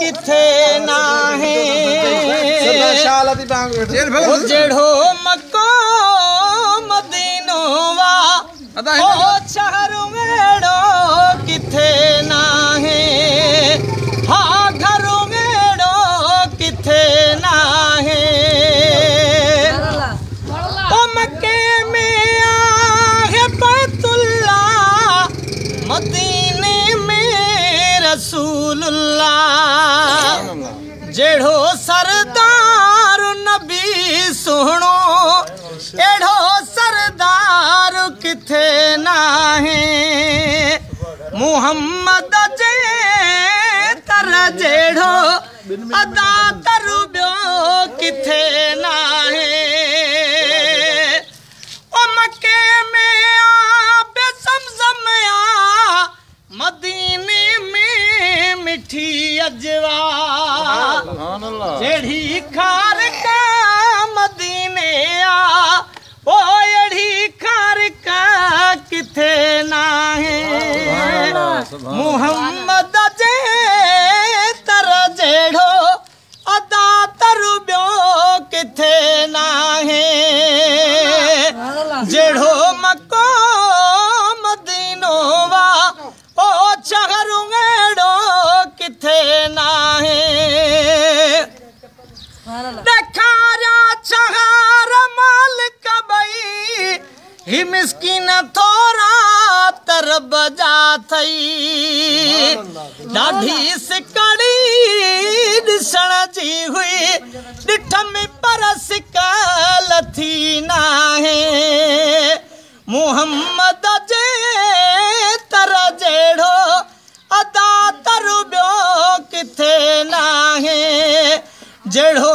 किथे ना है जेड़ो मक्को मदीनो वा ओ शहर मेड़ो किथे ना है हाँ घर मेड़ो किथे ना है ओ मक्के में आहे बैतुल्ला मदीने में रसूलुल्लाह जेड़ो सरदार नबी सुनो एड़ो सरदार किथे ना है मुहम्मद जे तर जेड़ो अदा तरबियो किथे ना है ओ मक्के में आबे समझम आ मदीने में मिठी अजवा जेड़ी खार का मदीने आ ओ एड़ी खार का किथे ना है मुहम्मद जे तर जेड़ो अदा तरबियो किथे ना है जेड़ो मक्को मदीनो वा ओ शहर मेड़ो किथे ना है देखारा शहर मालिक बई ही मिस्किन थोरा तरब जा थई ॾाढी सिकड़ी ॾिसण जी हुई ॾिठ में पर सिकल थी ना है मुहम्मद जे तर जेड़ो अदा तरबियो किथे ना है जेड़ो